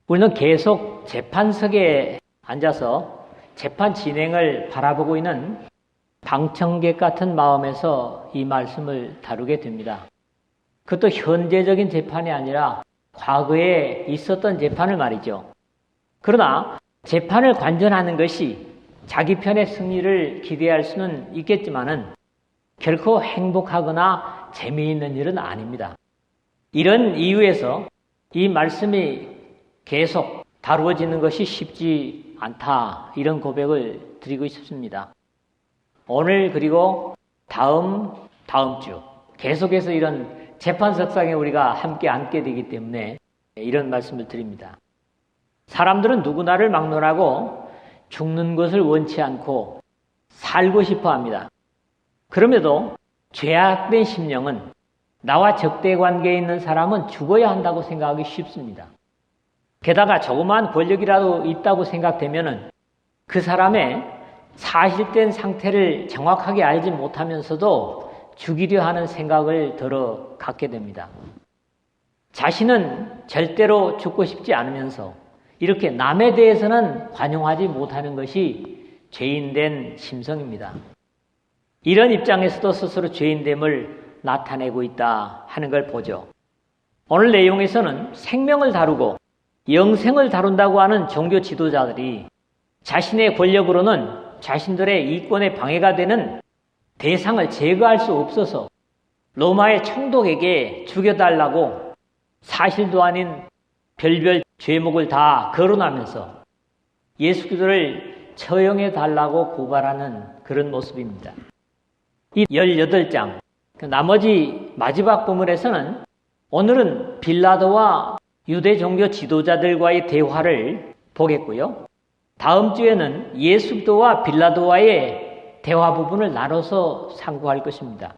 우리는 계속 재판석에 앉아서 재판 진행을 바라보고 있는 방청객 같은 마음에서 이 말씀을 다루게 됩니다. 그것도 현재적인 재판이 아니라 과거에 있었던 재판을 말이죠. 그러나 재판을 관전하는 것이 자기 편의 승리를 기대할 수는 있겠지만은 결코 행복하거나 재미있는 일은 아닙니다. 이런 이유에서 이 말씀이 계속 다루어지는 것이 쉽지 않다, 이런 고백을 드리고 싶습니다. 오늘 그리고 다음 주 계속해서 이런 재판석상에 우리가 함께 앉게 되기 때문에 이런 말씀을 드립니다. 사람들은 누구나를 막론하고 죽는 것을 원치 않고 살고 싶어 합니다. 그럼에도 죄악된 심령은 나와 적대 관계에 있는 사람은 죽어야 한다고 생각하기 쉽습니다. 게다가 조그마한 권력이라도 있다고 생각되면은 그 사람의 사실된 상태를 정확하게 알지 못하면서도 죽이려 하는 생각을 들어 갖게 됩니다. 자신은 절대로 죽고 싶지 않으면서 이렇게 남에 대해서는 관용하지 못하는 것이 죄인된 심성입니다. 이런 입장에서도 스스로 죄인됨을 나타내고 있다 하는 걸 보죠. 오늘 내용에서는 생명을 다루고 영생을 다룬다고 하는 종교 지도자들이 자신의 권력으로는 자신들의 이권에 방해가 되는 대상을 제거할 수 없어서 로마의 총독에게 죽여달라고 사실도 아닌 별별 죄목을 다 거론하면서 예수 그리스도를 처형해 달라고 고발하는 그런 모습입니다. 이 18장, 나머지 마지막 부분에서는 오늘은 빌라도와 유대 종교 지도자들과의 대화를 보겠고요. 다음 주에는 예수 그리스도와 빌라도와의 대화 부분을 나눠서 상고할 것입니다.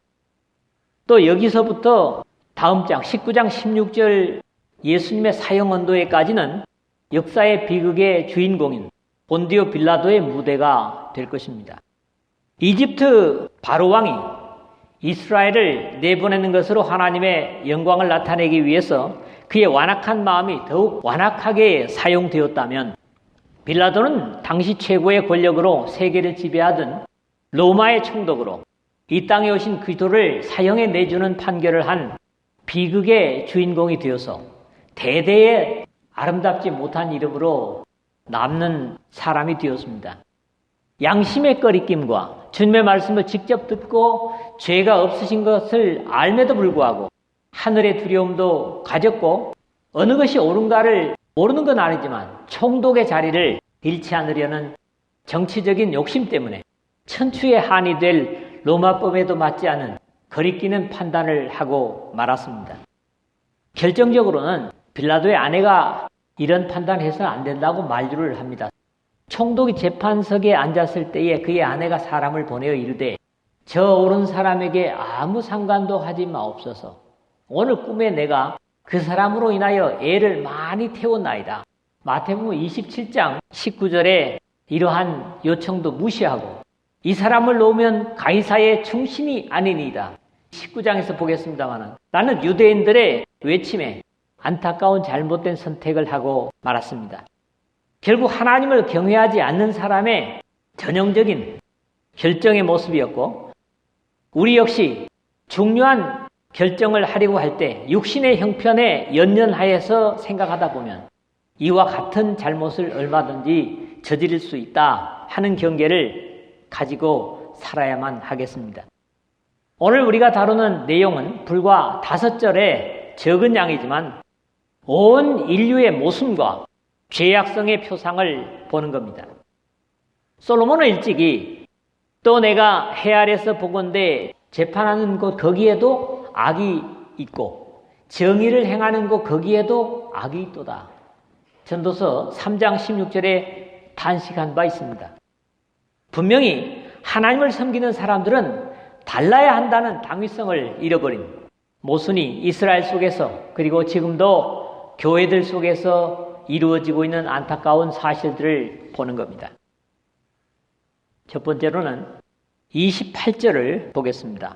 또 여기서부터 다음 장 19장 16절 예수님의 사형 언도회까지는 역사의 비극의 주인공인 본디오 빌라도의 무대가 될 것입니다. 이집트 바로 왕이 이스라엘을 내보내는 것으로 하나님의 영광을 나타내기 위해서 그의 완악한 마음이 더욱 완악하게 사용되었다면 빌라도는 당시 최고의 권력으로 세계를 지배하던 로마의 총독으로 이 땅에 오신 그리스도를 사형에 내주는 판결을 한 비극의 주인공이 되어서 대대의 아름답지 못한 이름으로 남는 사람이 되었습니다. 양심의 꺼리낌과 주님의 말씀을 직접 듣고 죄가 없으신 것을 알매도 불구하고 하늘의 두려움도 가졌고 어느 것이 옳은가를 모르는 건 아니지만 총독의 자리를 잃지 않으려는 정치적인 욕심 때문에 천추의 한이 될 로마법에도 맞지 않은 거리끼는 판단을 하고 말았습니다. 결정적으로는 빌라도의 아내가 이런 판단해서는 안 된다고 만류를 합니다. 총독이 재판석에 앉았을 때에 그의 아내가 사람을 보내어 이르되 저 오른 사람에게 아무 상관도 하지 마옵소서. 오늘 꿈에 내가 그 사람으로 인하여 애를 많이 태웠나이다. 마태복음 27장 19절에 이러한 요청도 무시하고 이 사람을 놓으면 가이사의 충신이 아니니이다. 19장에서 보겠습니다만 나는 유대인들의 외침에 안타까운 잘못된 선택을 하고 말았습니다. 결국 하나님을 경외하지 않는 사람의 전형적인 결정의 모습이었고 우리 역시 중요한 결정을 하려고 할 때 육신의 형편에 연연하여서 생각하다 보면 이와 같은 잘못을 얼마든지 저지를 수 있다 하는 경계를 가지고 살아야만 하겠습니다. 오늘 우리가 다루는 내용은 불과 5절의 적은 양이지만 온 인류의 모순과 죄악성의 표상을 보는 겁니다. 솔로몬은 일찍이 또 내가 해 아래서 보건대 재판하는 곳 거기에도 악이 있고 정의를 행하는 곳 거기에도 악이 있도다. 전도서 3장 16절에 탄식한 바 있습니다. 분명히 하나님을 섬기는 사람들은 달라야 한다는 당위성을 잃어버린 모순이 이스라엘 속에서 그리고 지금도 교회들 속에서 이루어지고 있는 안타까운 사실들을 보는 겁니다. 첫 번째로는 28절을 보겠습니다.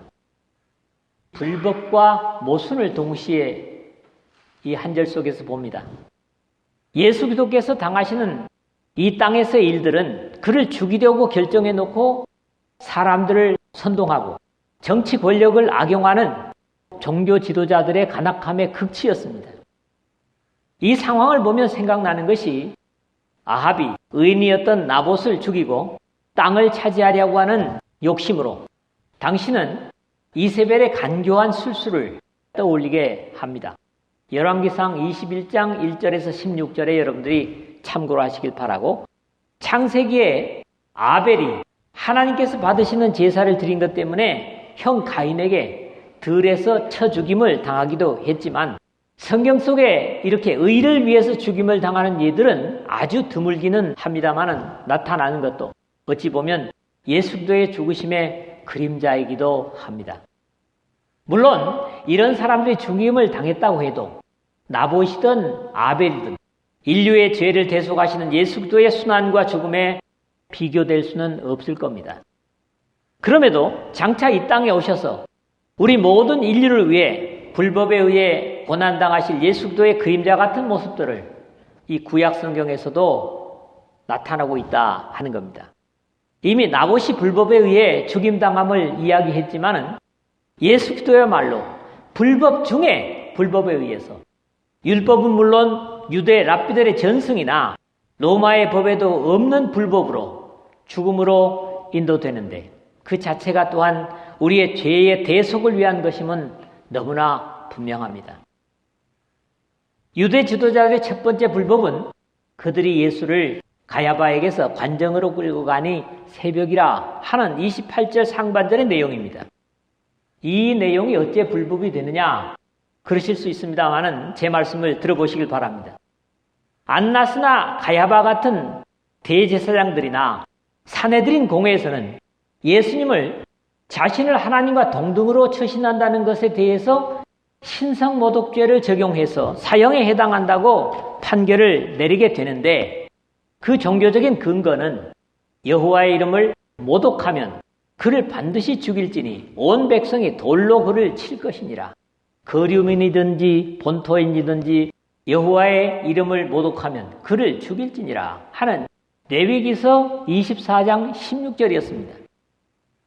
불법과 모순을 동시에 이 한 절 속에서 봅니다. 예수 그리스도께서 당하시는 이 땅에서의 일들은 그를 죽이려고 결정해 놓고 사람들을 선동하고 정치 권력을 악용하는 종교 지도자들의 간악함의 극치였습니다. 이 상황을 보면 생각나는 것이 아합이 의인이었던 나봇을 죽이고 땅을 차지하려고 하는 욕심으로 당신은 이세벨의 간교한 술수를 떠올리게 합니다. 열왕기상 21장 1절에서 16절에 여러분들이 참고로 하시길 바라고, 창세기에 아벨이 하나님께서 받으시는 제사를 드린 것 때문에 형 가인에게 들에서 쳐 죽임을 당하기도 했지만 성경 속에 이렇게 의를 위해서 죽임을 당하는 예들은 아주 드물기는 합니다만은 나타나는 것도 어찌 보면 예수 그리스도의 죽으심의 그림자이기도 합니다. 물론 이런 사람들이 죽임을 당했다고 해도 나봇이든 아벨이든 인류의 죄를 대속하시는 예수 그리스도의 순환과 죽음에 비교될 수는 없을 겁니다. 그럼에도 장차 이 땅에 오셔서 우리 모든 인류를 위해 불법에 의해 고난당하실 예수 그리스도의 그림자 같은 모습들을 이 구약 성경에서도 나타나고 있다 하는 겁니다. 이미 나봇이 불법에 의해 죽임당함을 이야기했지만은 예수 그리스도야말로 불법 중에 불법에 의해서, 율법은 물론 유대 랍비들의 전승이나 로마의 법에도 없는 불법으로 죽음으로 인도되는데 그 자체가 또한 우리의 죄의 대속을 위한 것임은 너무나 분명합니다. 유대 지도자들의 첫 번째 불법은 그들이 예수를 가야바에게서 관정으로 끌고 가니 새벽이라 하는 28절 상반절의 내용입니다. 이 내용이 어째 불법이 되느냐 그러실 수 있습니다만은 제 말씀을 들어보시길 바랍니다. 안나스나 가야바 같은 대제사장들이나 사내들인 공회에서는 예수님을 자신을 하나님과 동등으로 처신한다는 것에 대해서 신성모독죄를 적용해서 사형에 해당한다고 판결을 내리게 되는데, 그 종교적인 근거는 여호와의 이름을 모독하면 그를 반드시 죽일지니 온 백성이 돌로 그를 칠 것이니라. 거류민이든지 본토인이든지 여호와의 이름을 모독하면 그를 죽일지니라 하는 레위기서 24장 16절이었습니다.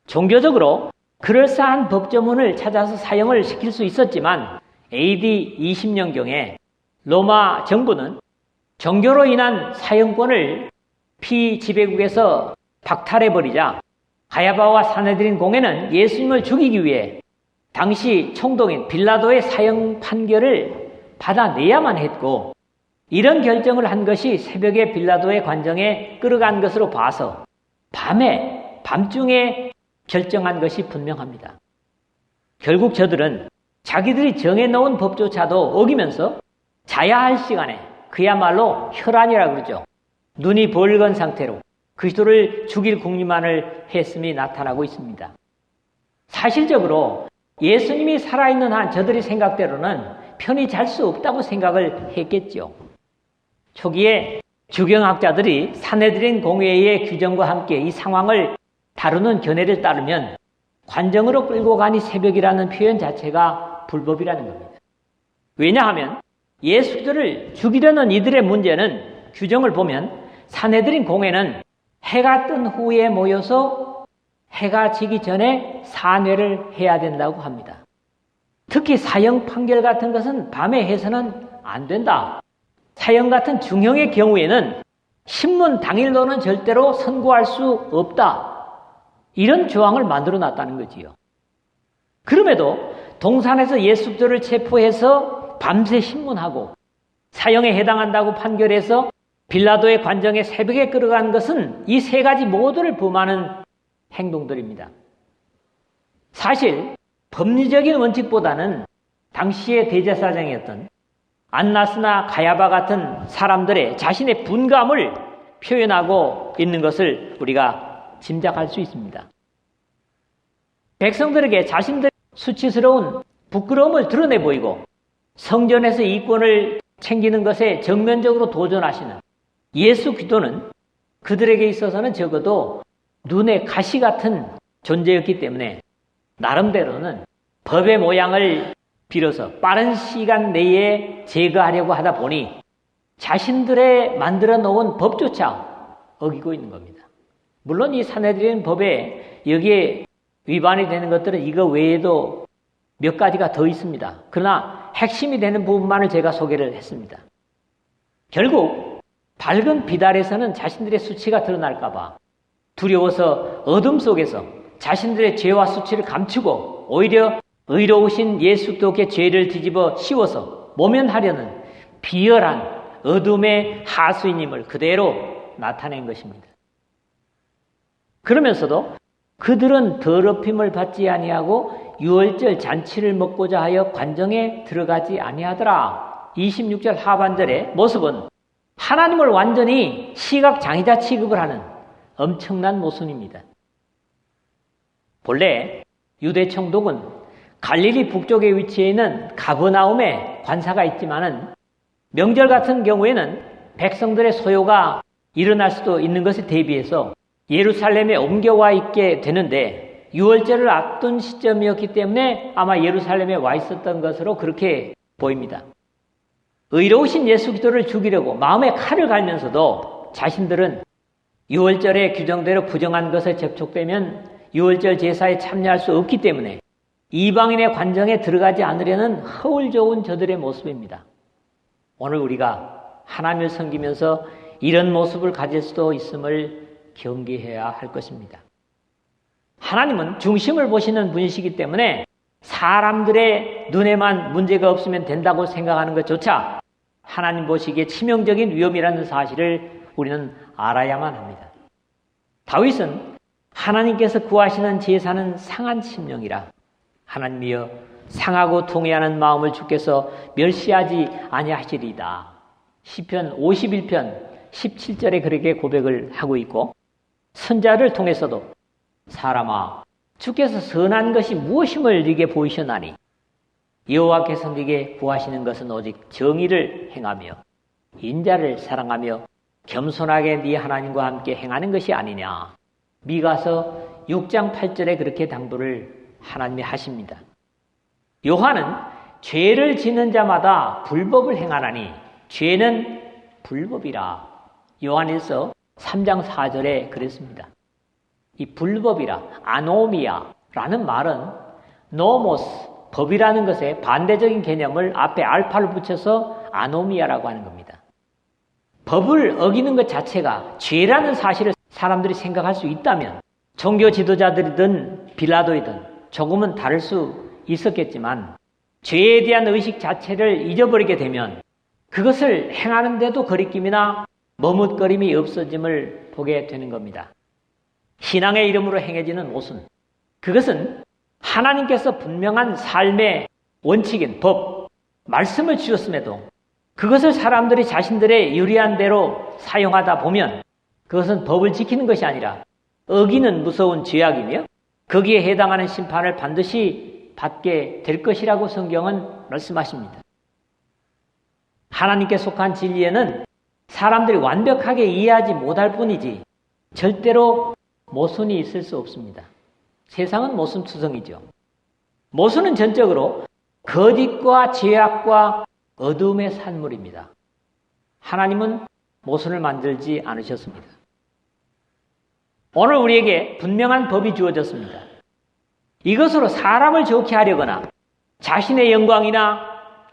종교적으로 그럴싸한 법조문을 찾아서 사형을 시킬 수 있었지만 AD 20년경에 로마 정부는 종교로 인한 사형권을 피지배국에서 박탈해버리자 가야바와 사내들인 공회는 예수님을 죽이기 위해 당시 총독인 빌라도의 사형 판결을 받아내야만 했고, 이런 결정을 한 것이 새벽에 빌라도의 관정에 끌어간 것으로 봐서 밤중에 결정한 것이 분명합니다. 결국 저들은 자기들이 정해놓은 법조차도 어기면서 자야 할 시간에 그야말로 혈안이라 그러죠. 눈이 벌건 상태로 그리스도를 죽일 궁리만을 했음이 나타나고 있습니다. 사실적으로 예수님이 살아있는 한 저들의 생각대로는 편히 잘 수 없다고 생각을 했겠죠. 초기에 주경학자들이 사내들인 공회의 규정과 함께 이 상황을 다루는 견해를 따르면 관정으로 끌고 가니 새벽이라는 표현 자체가 불법이라는 겁니다. 왜냐하면 예수들을 죽이려는 이들의 문제는 규정을 보면 사내들인 공회는 해가 뜬 후에 모여서 해가 지기 전에 사뇌를 해야 된다고 합니다. 특히 사형 판결 같은 것은 밤에 해서는 안 된다. 사형 같은 중형의 경우에는 신문 당일로는 절대로 선고할 수 없다. 이런 조항을 만들어 놨다는 거지요. 그럼에도 동산에서 예수들을 체포해서 밤새 신문하고 사형에 해당한다고 판결해서 빌라도의 관정에 새벽에 끌어간 것은 이 세 가지 모두를 범하는 행동들입니다. 사실 법리적인 원칙보다는 당시의 대제사장이었던 안나스나 가야바 같은 사람들의 자신의 분감을 표현하고 있는 것을 우리가 짐작할 수 있습니다. 백성들에게 자신들의 수치스러운 부끄러움을 드러내 보이고 성전에서 이권을 챙기는 것에 정면적으로 도전하시는 예수 그리스도는 그들에게 있어서는 적어도 눈의 가시 같은 존재였기 때문에 나름대로는 법의 모양을 빌어서 빠른 시간 내에 제거하려고 하다 보니 자신들의 만들어 놓은 법조차 어기고 있는 겁니다. 물론 이 사내들인 법에 여기에 위반이 되는 것들은 이거 외에도 몇 가지가 더 있습니다. 그러나 핵심이 되는 부분만을 제가 소개를 했습니다. 결국 밝은 빛 아래서는 자신들의 수치가 드러날까 봐 두려워서 어둠 속에서 자신들의 죄와 수치를 감추고 오히려 의로우신 예수 그리스도께 죄를 뒤집어 씌워서 모면하려는 비열한 어둠의 하수인임을 그대로 나타낸 것입니다. 그러면서도 그들은 더럽힘을 받지 아니하고 유월절 잔치를 먹고자 하여 관정에 들어가지 아니하더라. 26절 하반절의 모습은 하나님을 완전히 시각장애자 취급을 하는 엄청난 모순입니다. 본래 유대 총독은 갈릴리 북쪽에 위치해 있는 가버나움에 관사가 있지만은 명절 같은 경우에는 백성들의 소요가 일어날 수도 있는 것에 대비해서 예루살렘에 옮겨와 있게 되는데 유월절을 앞둔 시점이었기 때문에 아마 예루살렘에 와 있었던 것으로 그렇게 보입니다. 의로우신 예수 그리스도를 죽이려고 마음에 칼을 갈면서도 자신들은 유월절의 규정대로 부정한 것에 접촉되면 유월절 제사에 참여할 수 없기 때문에 이방인의 관정에 들어가지 않으려는 허울 좋은 저들의 모습입니다. 오늘 우리가 하나님을 섬기면서 이런 모습을 가질 수도 있음을 경계해야 할 것입니다. 하나님은 중심을 보시는 분이시기 때문에 사람들의 눈에만 문제가 없으면 된다고 생각하는 것조차 하나님 보시기에 치명적인 위험이라는 사실을 우리는 알아야만 합니다. 다윗은 하나님께서 구하시는 제사는 상한 심령이라 하나님이여 상하고 통회하는 마음을 주께서 멸시하지 아니하시리이다. 시편 51편 17절에 그렇게 고백을 하고 있고 선자를 통해서도 사람아 주께서 선한 것이 무엇임을 네게 보이셨나니 여호와께서 네게 구하시는 것은 오직 정의를 행하며 인자를 사랑하며 겸손하게 네 하나님과 함께 행하는 것이 아니냐. 미가서 6장 8절에 그렇게 당부를 하나님이 하십니다. 요한은 죄를 짓는 자마다 불법을 행하나니 죄는 불법이라. 요한일서 3장 4절에 그랬습니다. 이 불법이라 아노미아라는 말은 노모스 법이라는 것에 반대적인 개념을 앞에 알파를 붙여서 아노미아라고 하는 겁니다. 법을 어기는 것 자체가 죄라는 사실을 사람들이 생각할 수 있다면 종교 지도자들이든 빌라도이든 조금은 다를 수 있었겠지만 죄에 대한 의식 자체를 잊어버리게 되면 그것을 행하는데도 거리낌이나 머뭇거림이 없어짐을 보게 되는 겁니다. 신앙의 이름으로 행해지는 모순, 그것은 하나님께서 분명한 삶의 원칙인 법, 말씀을 주셨음에도 그것을 사람들이 자신들의 유리한 대로 사용하다 보면 그것은 법을 지키는 것이 아니라 어기는 무서운 죄악이며 거기에 해당하는 심판을 반드시 받게 될 것이라고 성경은 말씀하십니다. 하나님께 속한 진리에는 사람들이 완벽하게 이해하지 못할 뿐이지 절대로 모순이 있을 수 없습니다. 세상은 모순투성이죠. 모순은 전적으로 거짓과 죄악과 어둠의 산물입니다. 하나님은 모순을 만들지 않으셨습니다. 오늘 우리에게 분명한 법이 주어졌습니다. 이것으로 사람을 좋게 하려거나 자신의 영광이나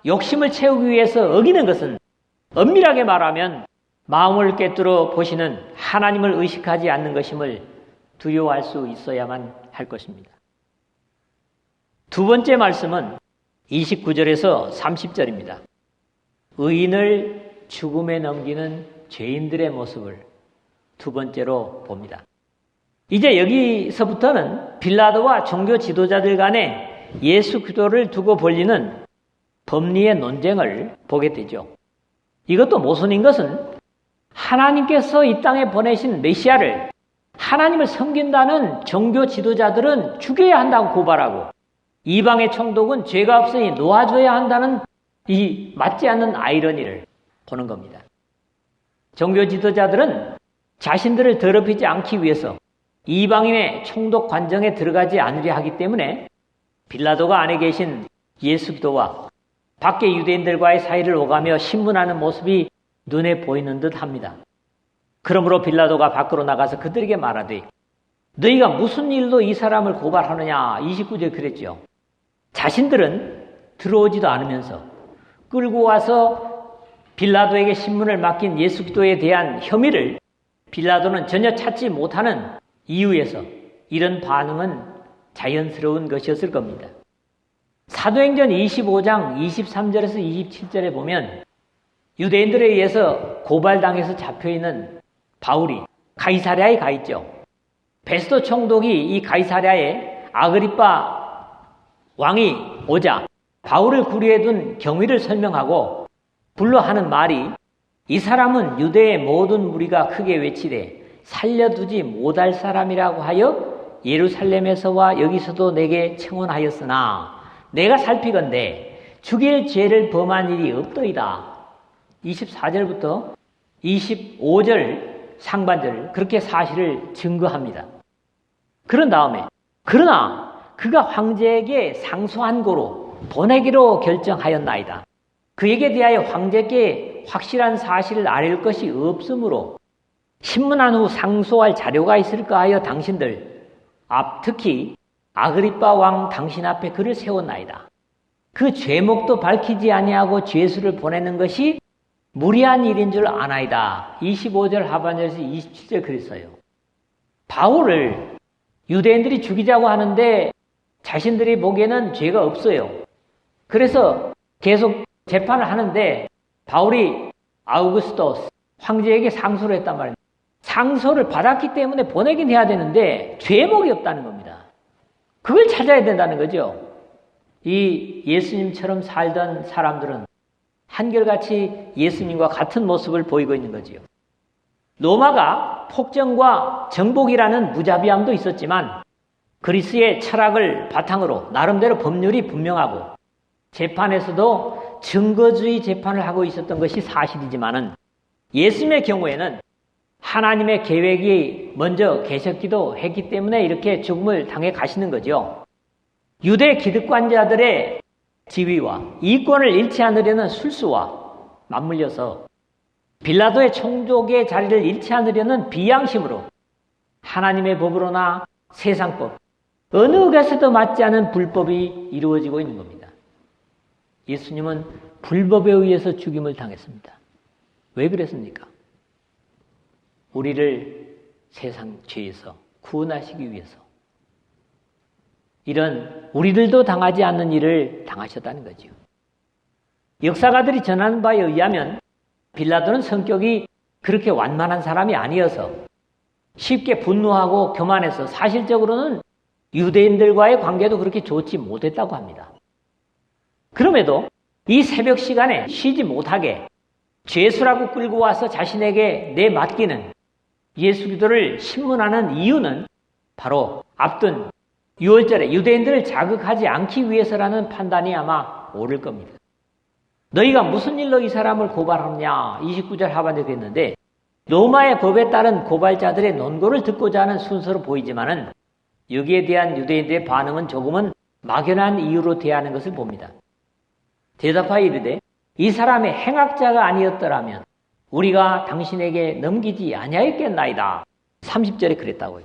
욕심을 채우기 위해서 어기는 것은 엄밀하게 말하면 마음을 꿰뚫어 보시는 하나님을 의식하지 않는 것임을 두려워할 수 있어야만 할 것입니다. 두 번째 말씀은 29절에서 30절입니다. 의인을 죽음에 넘기는 죄인들의 모습을 두 번째로 봅니다. 이제 여기서부터는 빌라도와 종교 지도자들 간에 예수 그리스도를 두고 벌리는 법리의 논쟁을 보게 되죠. 이것도 모순인 것은 하나님께서 이 땅에 보내신 메시아를 하나님을 섬긴다는 종교 지도자들은 죽여야 한다고 고발하고 이방의 총독은 죄가 없으니 놓아줘야 한다는 이 맞지 않는 아이러니를 보는 겁니다. 종교 지도자들은 자신들을 더럽히지 않기 위해서 이방인의 총독 관정에 들어가지 않으려 하기 때문에 빌라도가 안에 계신 예수 그리스도와 밖에 유대인들과의 사이를 오가며 신문하는 모습이 눈에 보이는 듯 합니다. 그러므로 빌라도가 밖으로 나가서 그들에게 말하되 너희가 무슨 일로 이 사람을 고발하느냐. 29절 그랬죠. 자신들은 들어오지도 않으면서 끌고 와서 빌라도에게 신문을 맡긴 예수 그리스도에 대한 혐의를 빌라도는 전혀 찾지 못하는 이유에서 이런 반응은 자연스러운 것이었을 겁니다. 사도행전 25장 23절에서 27절에 보면 유대인들에 의해서 고발당해서 잡혀있는 바울이 가이사랴에 가 있죠. 베스도 총독이 이 가이사랴에 아그리빠 왕이 오자 바울을 구리에 둔 경위를 설명하고 불러 하는 말이 이 사람은 유대의 모든 무리가 크게 외치되 살려두지 못할 사람이라고 하여 예루살렘에서와 여기서도 내게 청원하였으나 내가 살피건대 죽일 죄를 범한 일이 없더이다. 24절부터 25절 상반절을 그렇게 사실을 증거합니다. 그런 다음에 그러나 그가 황제에게 상소한 고로 보내기로 결정하였나이다. 그에게 대하여 황제께 확실한 사실을 알릴 것이 없으므로 신문한 후 상소할 자료가 있을까 하여 당신들 특히 아그리빠 왕 당신 앞에 그를 세웠나이다. 그 죄목도 밝히지 아니하고 죄수를 보내는 것이 무리한 일인 줄 아나이다. 25절 하반절에서 27절 그랬어요. 바울을 유대인들이 죽이자고 하는데 자신들이 보기에는 죄가 없어요. 그래서 계속 재판을 하는데 바울이 아우구스토스 황제에게 상소를 했단 말입니다. 상소를 받았기 때문에 보내긴 해야 되는데 죄목이 없다는 겁니다. 그걸 찾아야 된다는 거죠. 이 예수님처럼 살던 사람들은 한결같이 예수님과 같은 모습을 보이고 있는 거지요. 로마가 폭정과 정복이라는 무자비함도 있었지만 그리스의 철학을 바탕으로 나름대로 법률이 분명하고 재판에서도 증거주의 재판을 하고 있었던 것이 사실이지만은 예수님의 경우에는 하나님의 계획이 먼저 계셨기도 했기 때문에 이렇게 죽음을 당해 가시는 거죠. 유대 기득권자들의 지위와 이권을 잃지 않으려는 술수와 맞물려서 빌라도의 총독의 자리를 잃지 않으려는 비양심으로 하나님의 법으로나 세상법 어느 것에도 맞지 않은 불법이 이루어지고 있는 겁니다. 예수님은 불법에 의해서 죽임을 당했습니다. 왜 그랬습니까? 우리를 세상 죄에서 구원하시기 위해서 이런 우리들도 당하지 않는 일을 당하셨다는 거죠. 역사가들이 전하는 바에 의하면 빌라도는 성격이 그렇게 완만한 사람이 아니어서 쉽게 분노하고 교만해서 사실적으로는 유대인들과의 관계도 그렇게 좋지 못했다고 합니다. 그럼에도 이 새벽 시간에 쉬지 못하게 죄수라고 끌고 와서 자신에게 내맡기는 예수 그리스도를 신문하는 이유는 바로 앞둔 6월절에 유대인들을 자극하지 않기 위해서라는 판단이 아마 옳을 겁니다. 너희가 무슨 일로 이 사람을 고발하느냐 29절 하반절에 했는데 로마의 법에 따른 고발자들의 논고를 듣고자 하는 순서로 보이지만은 여기에 대한 유대인들의 반응은 조금은 막연한 이유로 대하는 것을 봅니다. 대답하여 이르되 이 사람의 행악자가 아니었더라면 우리가 당신에게 넘기지 아니하였겠나이다. 30절에 그랬다고요.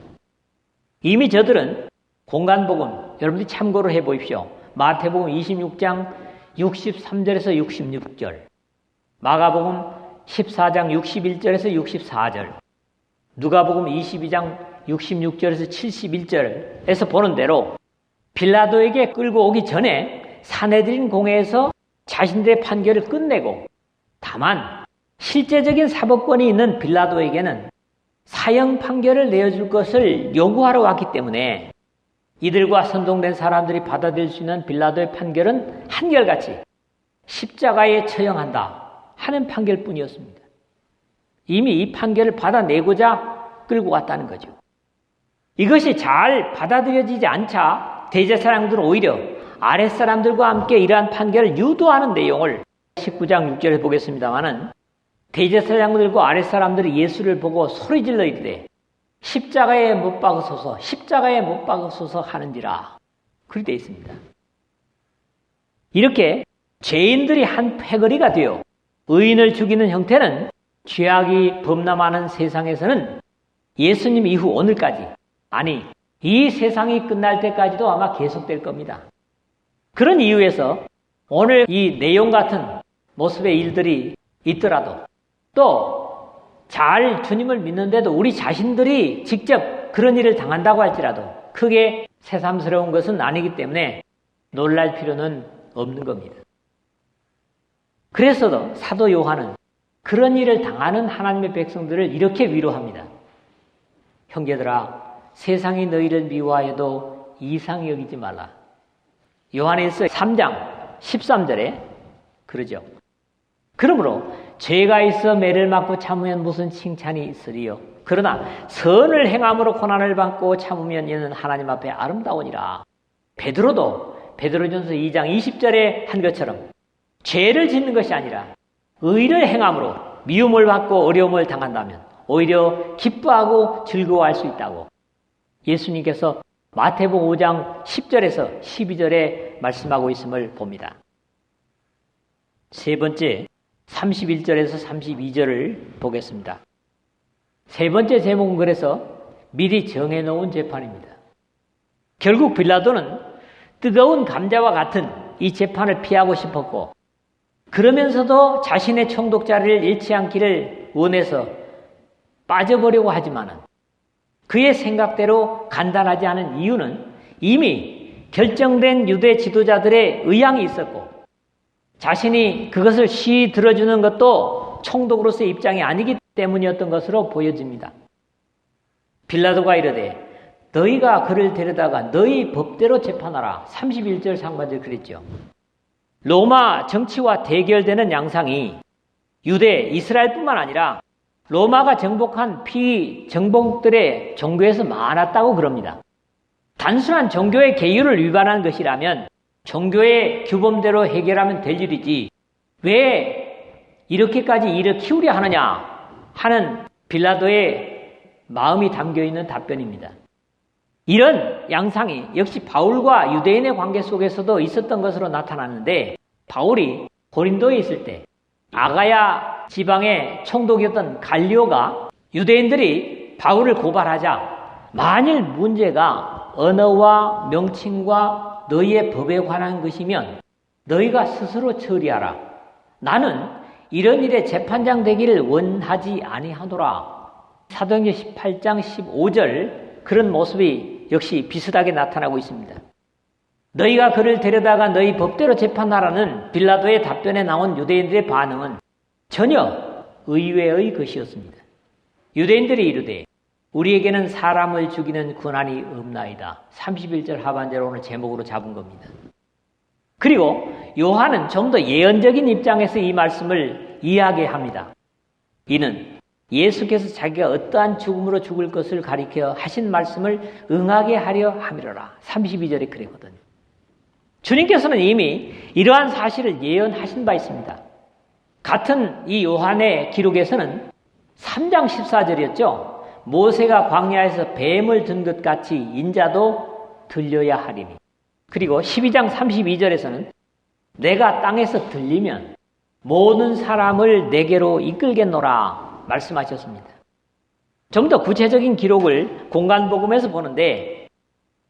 이미 저들은 공간복음 여러분들이 참고를 해보십시오. 마태복음 26장 63절에서 66절, 마가복음 14장 61절에서 64절, 누가복음 22장 66절에서 71절에서 보는 대로 빌라도에게 끌고 오기 전에 사내들인 공회에서 자신들의 판결을 끝내고 다만 실제적인 사법권이 있는 빌라도에게는 사형 판결을 내어줄 것을 요구하러 왔기 때문에 이들과 선동된 사람들이 받아들일 수 있는 빌라도의 판결은 한결같이 십자가에 처형한다 하는 판결뿐이었습니다. 이미 이 판결을 받아내고자 끌고 왔다는 거죠. 이것이 잘 받아들여지지 않자 대제사장들은 오히려 아랫사람들과 함께 이러한 판결을 유도하는 내용을 19장 6절에 보겠습니다마는 대제사장들과 아랫사람들이 예수를 보고 소리질러 이르되 십자가에 못 박으소서 십자가에 못 박으소서 하는지라 그렇게 되어 있습니다. 이렇게 죄인들이 한 패거리가 되어 의인을 죽이는 형태는 죄악이 범람하는 세상에서는 예수님 이후 오늘까지, 아니 이 세상이 끝날 때까지도 아마 계속될 겁니다. 그런 이유에서 오늘 이 내용 같은 모습의 일들이 있더라도 또 잘 주님을 믿는데도 우리 자신들이 직접 그런 일을 당한다고 할지라도 크게 새삼스러운 것은 아니기 때문에 놀랄 필요는 없는 겁니다. 그래서도 사도 요한은 그런 일을 당하는 하나님의 백성들을 이렇게 위로합니다. 형제들아, 세상이 너희를 미워하여도 이상히 여기지 말라. 요한일서 3장 13절에 그러죠. 그러므로 죄가 있어 매를 맞고 참으면 무슨 칭찬이 있으리요. 그러나 선을 행함으로 고난을 받고 참으면 이는 하나님 앞에 아름다우니라. 베드로도 베드로전서 2장 20절에 한 것처럼 죄를 짓는 것이 아니라 의를 행함으로 미움을 받고 어려움을 당한다면 오히려 기뻐하고 즐거워할 수 있다고 예수님께서 마태복음 5장 10절에서 12절에 말씀하고 있음을 봅니다. 세 번째, 31절에서 32절을 보겠습니다. 세 번째 제목은 그래서 미리 정해놓은 재판입니다. 결국 빌라도는 뜨거운 감자와 같은 이 재판을 피하고 싶었고 그러면서도 자신의 총독자를 잃지 않기를 원해서 빠져보려고 하지만은 그의 생각대로 간단하지 않은 이유는 이미 결정된 유대 지도자들의 의향이 있었고 자신이 그것을 쉬이 들어주는 것도 총독으로서의 입장이 아니기 때문이었던 것으로 보여집니다. 빌라도가 이르되 너희가 그를 데려다가 너희 법대로 재판하라. 31절 상반절 그랬죠. 로마 정치와 대결되는 양상이 유대, 이스라엘뿐만 아니라 로마가 정복한 피정복들의 종교에서 많았다고 그럽니다. 단순한 종교의 계율을 위반한 것이라면 종교의 규범대로 해결하면 될 일이지 왜 이렇게까지 일을 키우려 하느냐 하는 빌라도의 마음이 담겨있는 답변입니다. 이런 양상이 역시 바울과 유대인의 관계 속에서도 있었던 것으로 나타나는데 바울이 고린도에 있을 때 아가야 지방의 총독이었던 갈리오가 유대인들이 바울을 고발하자 만일 문제가 언어와 명칭과 너희의 법에 관한 것이면 너희가 스스로 처리하라. 나는 이런 일에 재판장 되기를 원하지 아니하노라. 사도행전 18장 15절 그런 모습이 역시 비슷하게 나타나고 있습니다. 너희가 그를 데려다가 너희 법대로 재판하라는 빌라도의 답변에 나온 유대인들의 반응은 전혀 의외의 것이었습니다. 유대인들이 이르되 우리에게는 사람을 죽이는 권한이 없나이다. 31절 하반절 오늘 제목으로 잡은 겁니다. 그리고 요한은 좀 더 예언적인 입장에서 이 말씀을 이야기합니다. 이는 예수께서 자기가 어떠한 죽음으로 죽을 것을 가리켜 하신 말씀을 응하게 하려 함이로라. 32절에 그랬거든요. 주님께서는 이미 이러한 사실을 예언하신 바 있습니다. 같은 이 요한의 기록에서는 3장 14절이었죠. 모세가 광야에서 뱀을 든 것 같이 인자도 들려야 하리니. 그리고 12장 32절에서는 내가 땅에서 들리면 모든 사람을 내게로 이끌겠노라 말씀하셨습니다. 좀 더 구체적인 기록을 공간복음에서 보는데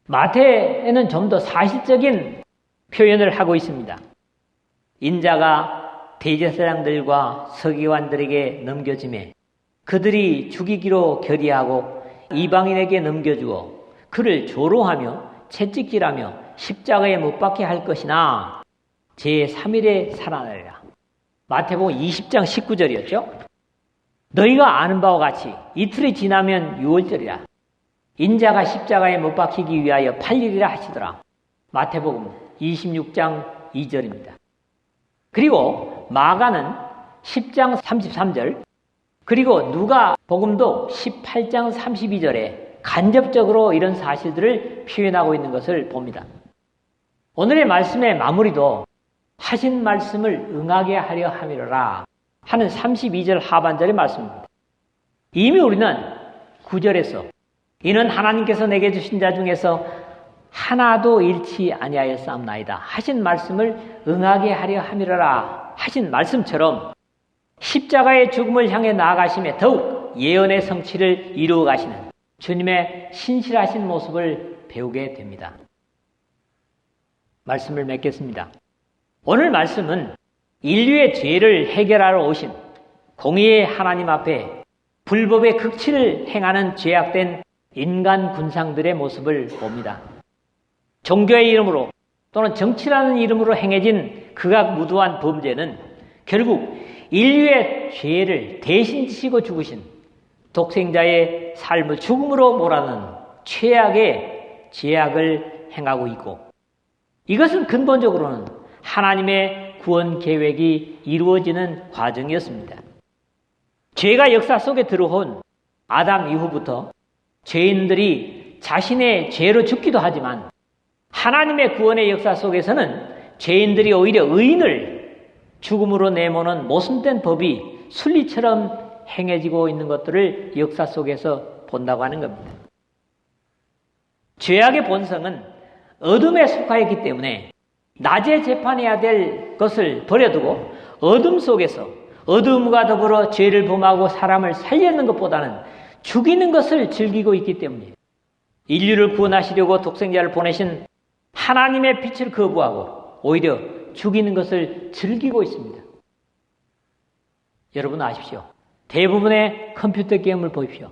마태에는 좀 더 사실적인 표현을 하고 있습니다. 인자가 대제사장들과 서기관들에게 넘겨짐에 그들이 죽이기로 결의하고 이방인에게 넘겨주어 그를 조롱하며 채찍질하며 십자가에 못 박게 할 것이나 제3일에 살아나리라. 마태복음 20장 19절이었죠. 너희가 아는 바와 같이 이틀이 지나면 유월절이라. 인자가 십자가에 못 박히기 위하여 8일이라 하시더라. 마태복음 26장 2절입니다. 그리고 마가는 10장 33절 그리고 누가 복음도 18장 32절에 간접적으로 이런 사실들을 표현하고 있는 것을 봅니다. 오늘의 말씀의 마무리도 하신 말씀을 응하게 하려 함이로라 하는 32절 하반절의 말씀입니다. 이미 우리는 9절에서 이는 하나님께서 내게 주신 자 중에서 하나도 잃지 아니하였사옵나이다 하신 말씀을 응하게 하려 함이로라 하신 말씀처럼 십자가의 죽음을 향해 나아가심에 더욱 예언의 성취를 이루어 가시는 주님의 신실하신 모습을 배우게 됩니다. 말씀을 맺겠습니다. 오늘 말씀은 인류의 죄를 해결하러 오신 공의의 하나님 앞에 불법의 극치를 행하는 죄악된 인간 군상들의 모습을 봅니다. 종교의 이름으로 또는 정치라는 이름으로 행해진 극악무도한 범죄는 결국 인류의 죄를 대신 지시고 죽으신 독생자의 삶을 죽음으로 몰아넣는 최악의 죄악을 행하고 있고, 이것은 근본적으로는 하나님의 구원 계획이 이루어지는 과정이었습니다. 죄가 역사 속에 들어온 아담 이후부터 죄인들이 자신의 죄로 죽기도 하지만 하나님의 구원의 역사 속에서는 죄인들이 오히려 의인을 죽음으로 내모는 모순된 법이 순리처럼 행해지고 있는 것들을 역사 속에서 본다고 하는 겁니다. 죄악의 본성은 어둠에 속하였기 때문에 낮에 재판해야 될 것을 버려두고 어둠 속에서 어둠과 더불어 죄를 범하고 사람을 살리는 것보다는 죽이는 것을 즐기고 있기 때문이에요. 인류를 구원하시려고 독생자를 보내신 하나님의 빛을 거부하고 오히려 죽이는 것을 즐기고 있습니다. 여러분 아십시오. 대부분의 컴퓨터 게임을 보십시오.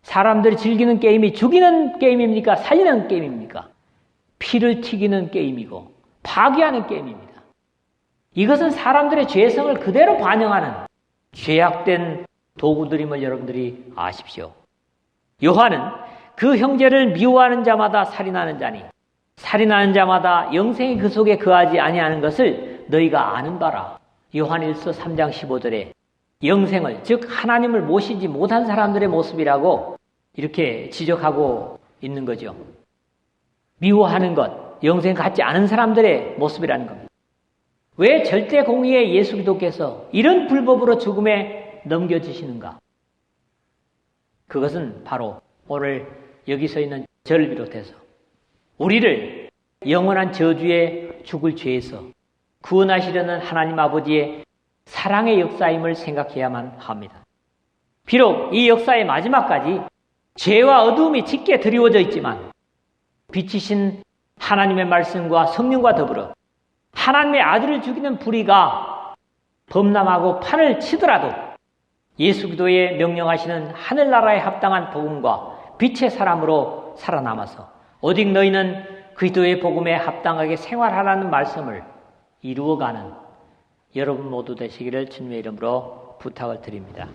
사람들이 즐기는 게임이 죽이는 게임입니까? 살리는 게임입니까? 피를 튀기는 게임이고 파괴하는 게임입니다. 이것은 사람들의 죄성을 그대로 반영하는 죄악된 도구들임을 여러분들이 아십시오. 요한은 그 형제를 미워하는 자마다 살인하는 자니 살인하는 자마다 영생이 그 속에 거하지 아니하는 것을 너희가 아는 바라. 요한일서 3장 15절에 영생을, 즉 하나님을 모시지 못한 사람들의 모습이라고 이렇게 지적하고 있는 거죠. 미워하는 것, 영생 갖지 않은 사람들의 모습이라는 겁니다. 왜 절대 공의의 예수 그리스도께서 이런 불법으로 죽음에 넘겨지시는가? 그것은 바로 오늘 여기 서 있는 저를 비롯해서 우리를 영원한 저주에 죽을 죄에서 구원하시려는 하나님 아버지의 사랑의 역사임을 생각해야만 합니다. 비록 이 역사의 마지막까지 죄와 어두움이 짙게 드리워져 있지만 빛이신 하나님의 말씀과 성령과 더불어 하나님의 아들을 죽이는 불의가 범람하고 판을 치더라도 예수 그리스도의 명령하시는 하늘나라에 합당한 복음과 빛의 사람으로 살아남아서 오직 너희는 그리스도의 복음에 합당하게 생활하라는 말씀을 이루어가는 여러분 모두 되시기를 주님의 이름으로 부탁을 드립니다.